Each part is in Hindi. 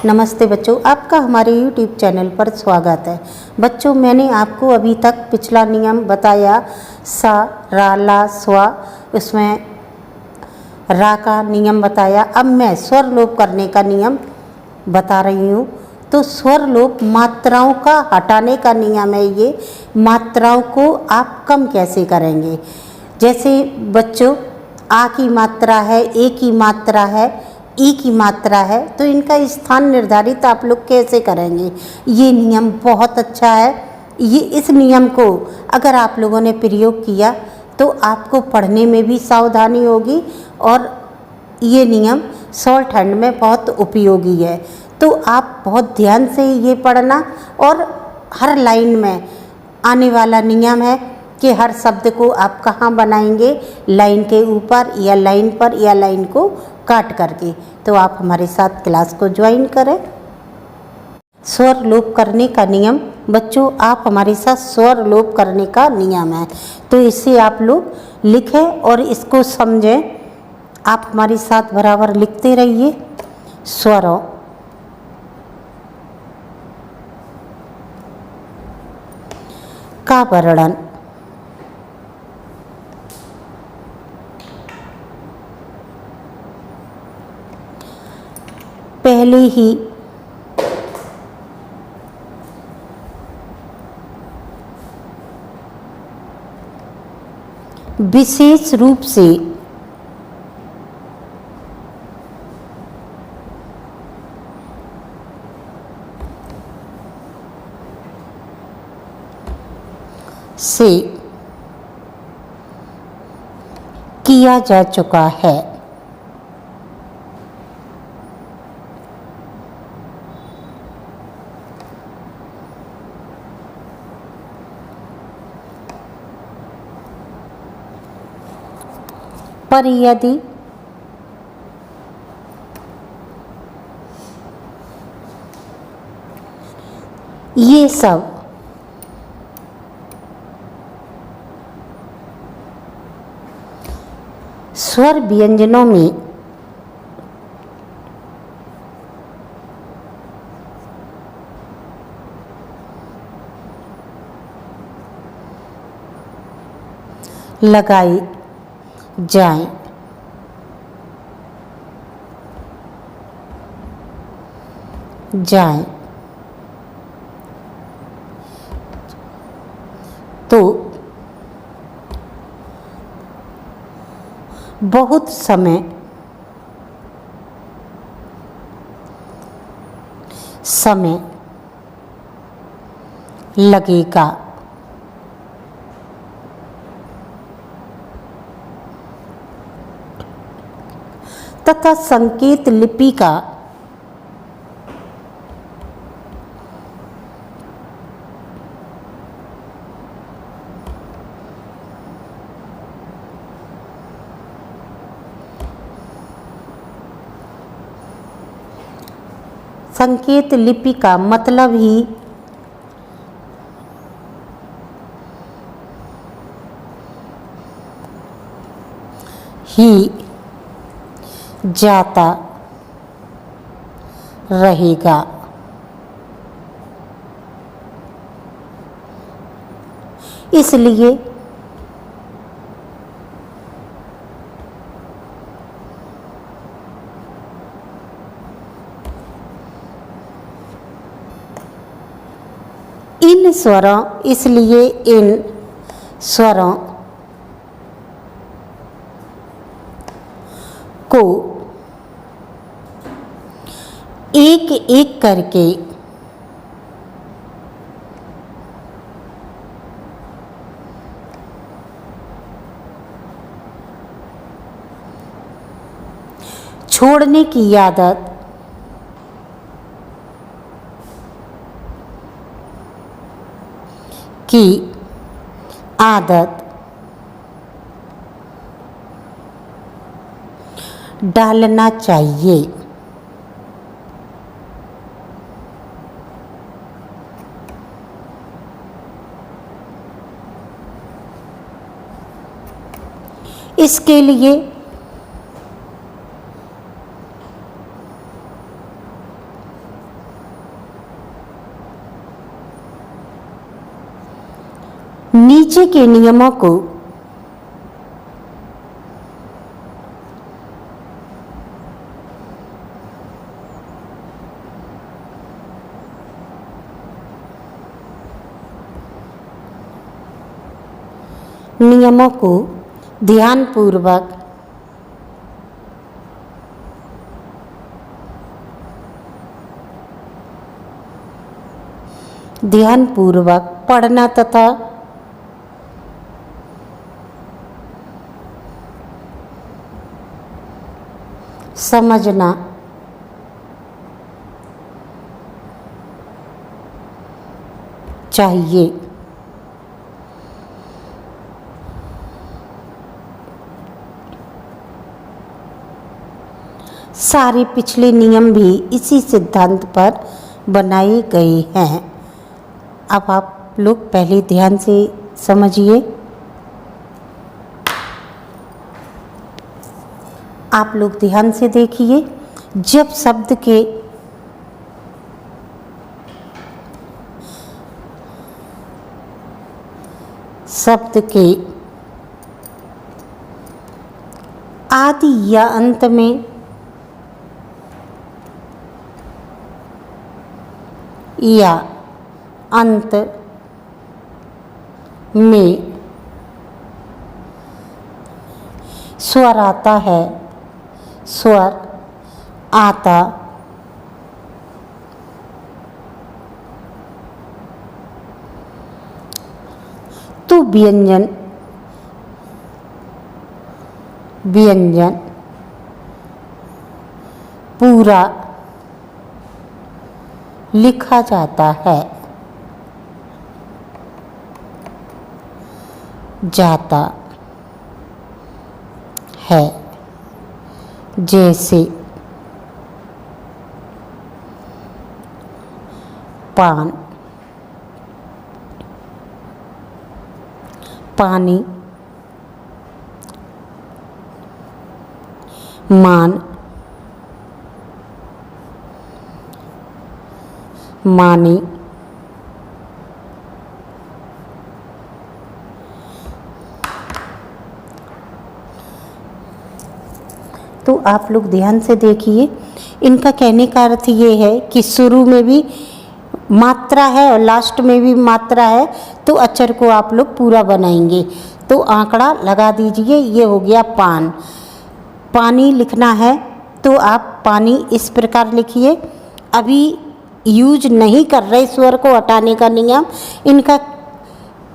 नमस्ते बच्चों, आपका हमारे YouTube चैनल पर स्वागत है। बच्चों, मैंने आपको अभी तक पिछला नियम बताया सा रा ला स्वा, उसमें रा का नियम बताया। अब मैं स्वर लोप करने का नियम बता रही हूँ। तो स्वर लोप मात्राओं का हटाने का नियम है। ये मात्राओं को आप कम कैसे करेंगे। जैसे बच्चों, आ की मात्रा है, ए की मात्रा है, ई की मात्रा है, तो इनका स्थान निर्धारित आप लोग कैसे करेंगे। ये नियम बहुत अच्छा है। ये इस नियम को अगर आप लोगों ने प्रयोग किया तो आपको पढ़ने में भी सावधानी होगी और ये नियम शॉर्ट हैंड में बहुत उपयोगी है। तो आप बहुत ध्यान से ये पढ़ना और हर लाइन में आने वाला नियम है कि हर शब्द को आप कहाँ बनाएंगे, लाइन के ऊपर या लाइन पर या लाइन को काट करके। तो आप हमारे साथ क्लास को ज्वाइन करें। स्वर लोप करने का नियम बच्चों, आप हमारे साथ स्वर लोप करने का नियम है। तो इसे आप लोग लिखें और इसको समझें। आप हमारे साथ बराबर लिखते रहिए। स्वरों का वर्णन पहले ही विशेष रूप से किया जा चुका है। पर यदि ये सब स्वर व्यंजनों में लगाए जाएं तो बहुत समय लगेगा। तथा संकेत लिपि का संकेत लिपि का मतलब ही जाता रहेगा। इसलिए इन स्वरों को एक एक करके छोड़ने की आदत डालना चाहिए। इसके लिए नीचे के नियमों को ध्यानपूर्वक पढ़ना तथा समझना चाहिए। सारे पिछले नियम भी इसी सिद्धांत पर बनाए गए हैं। अब आप लोग पहले ध्यान से समझिए। आप लोग ध्यान से देखिए। जब शब्द के आदि या अंत में या अंत में स्वर आता है, स्वर आता तो व्यंजन पूरा लिखा जाता है, जैसे पान, पानी, मान, मानी, तो आप लोग ध्यान से देखिए। इनका कहने का अर्थ ये है कि शुरू में भी मात्रा है और लास्ट में भी मात्रा है, तो अक्षर को आप लोग पूरा बनाएंगे। तो आंकड़ा लगा दीजिए। ये हो गया पान। पानी लिखना है तो आप पानी इस प्रकार लिखिए। अभी यूज नहीं कर रहे स्वर को हटाने का नियम। इनका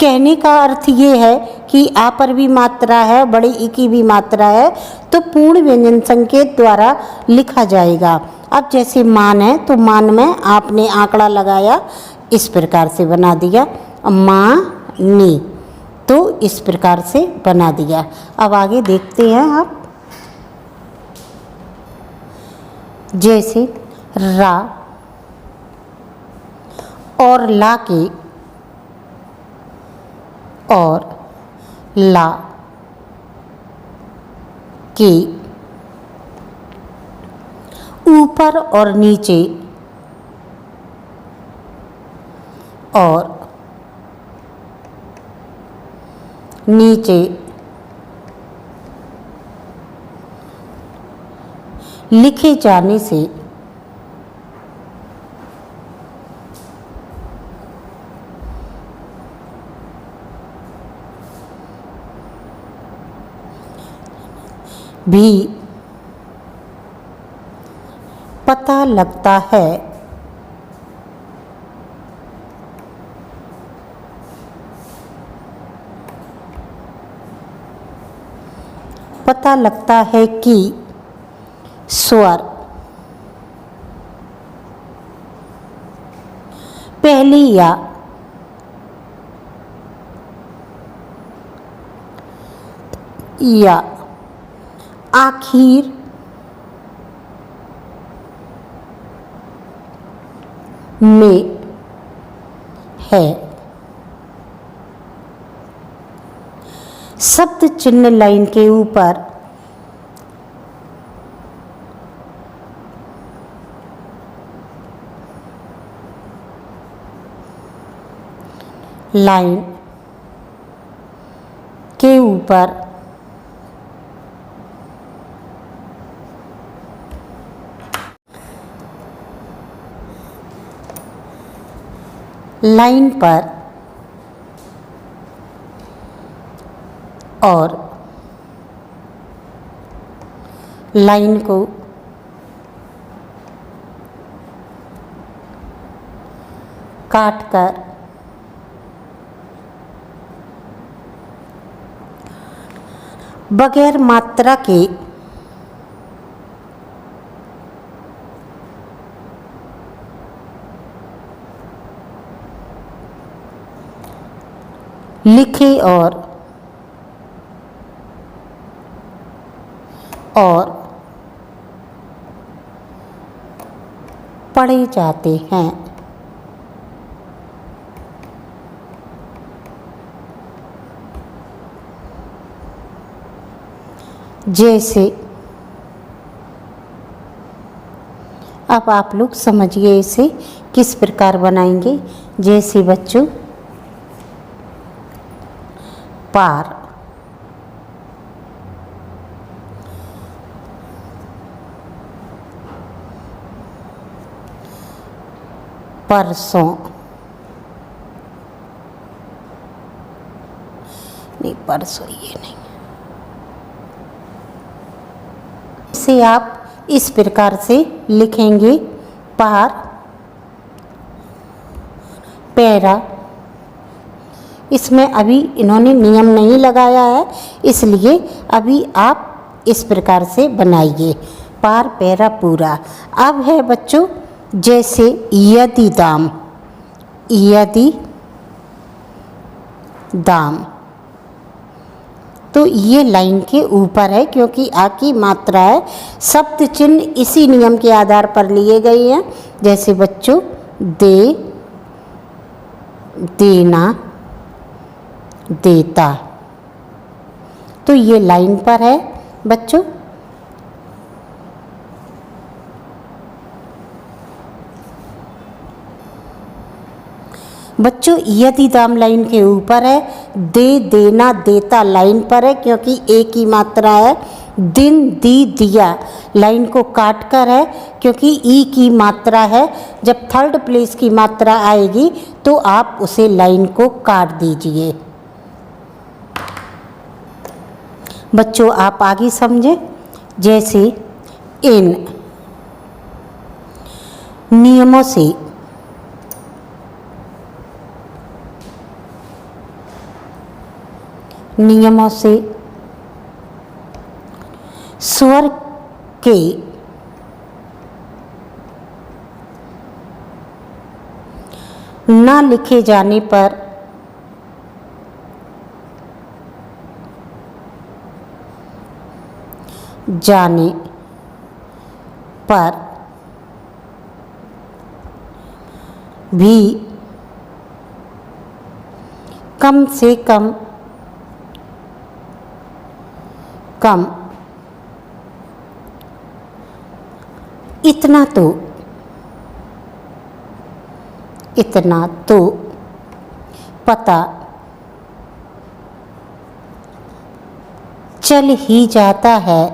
कहने का अर्थ ये है कि आ पर भी मात्रा है, बड़े ई की भी मात्रा है, तो पूर्ण व्यंजन संकेत द्वारा लिखा जाएगा। अब जैसे मान है तो मान में आपने आंकड़ा लगाया, इस प्रकार से बना दिया। माँ नी, तो इस प्रकार से बना दिया। अब आगे देखते हैं आप। जैसे रा और ला के और ला के ऊपर और नीचे और नीचे लिखे जाने से भी पता लगता है कि स्वर पहली या आखिर में है। शब्द चिन्ह लाइन के ऊपर लाइन ऊपर लाइन पर और लाइन को काटकर बगैर मात्रा के लिखे और पढ़े जाते हैं। जैसे अब आप लोग समझिए इसे किस प्रकार बनाएंगे। जैसे बच्चों पार, परसों, नहीं परसों ये नहीं, इसे आप इस प्रकार से लिखेंगे पार पैरा। इसमें अभी इन्होंने नियम नहीं लगाया है, इसलिए अभी आप इस प्रकार से बनाइए पार पैरा पूरा। अब है बच्चों जैसे यदि दाम, यदि दाम, तो ये लाइन के ऊपर है क्योंकि आ की मात्रा है। शब्द चिन्ह इसी नियम के आधार पर लिए गए हैं। जैसे बच्चों दे, देना, देता, तो ये लाइन पर है बच्चों। बच्चों यदि दाम लाइन के ऊपर है, दे, देना, देता लाइन पर है क्योंकि एक ही मात्रा है। दिन, दी, दिया लाइन को काट कर है क्योंकि ई की मात्रा है। जब थर्ड प्लेस की मात्रा आएगी तो आप उसे लाइन को काट दीजिए। बच्चों आप आगे समझे। जैसे इन नियमों से स्वर के न लिखे जाने पर भी कम से कम इतना तो पता चल ही जाता है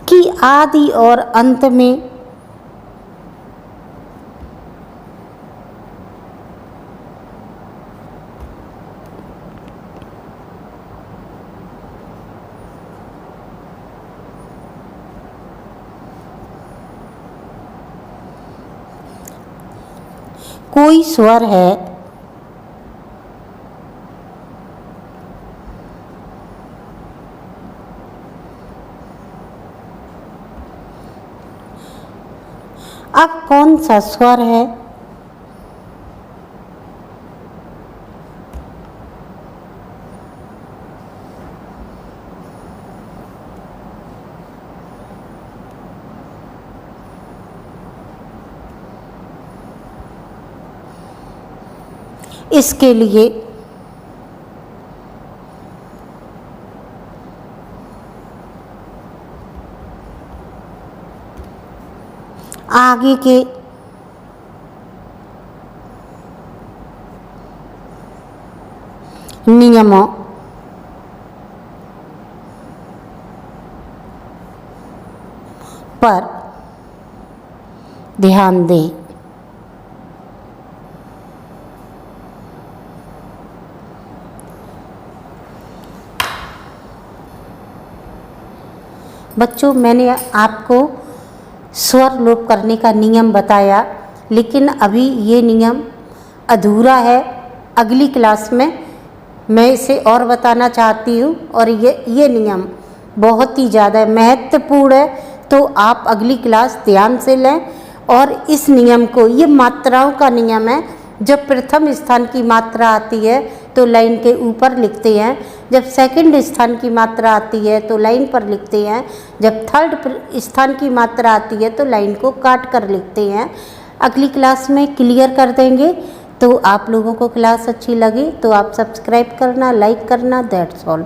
कि आदि और अंत में कोई स्वर है अब कौन सा स्वर है इसके लिए आगे के नियमों पर ध्यान दें। बच्चों, मैंने आपको स्वर लोप करने का नियम बताया, लेकिन अभी ये नियम अधूरा है। अगली क्लास में मैं इसे और बताना चाहती हूँ और ये नियम बहुत ही ज़्यादा महत्वपूर्ण है, तो आप अगली क्लास ध्यान से लें। और इस नियम को, ये मात्राओं का नियम है। जब प्रथम स्थान की मात्रा आती है तो लाइन के ऊपर लिखते हैं, जब सेकंड स्थान की मात्रा आती है तो लाइन पर लिखते हैं, जब थर्ड स्थान की मात्रा आती है तो लाइन को काट कर लिखते हैं। अगली क्लास में क्लियर कर देंगे। तो आप लोगों को क्लास अच्छी लगी तो आप सब्सक्राइब करना, लाइक करना। That's all.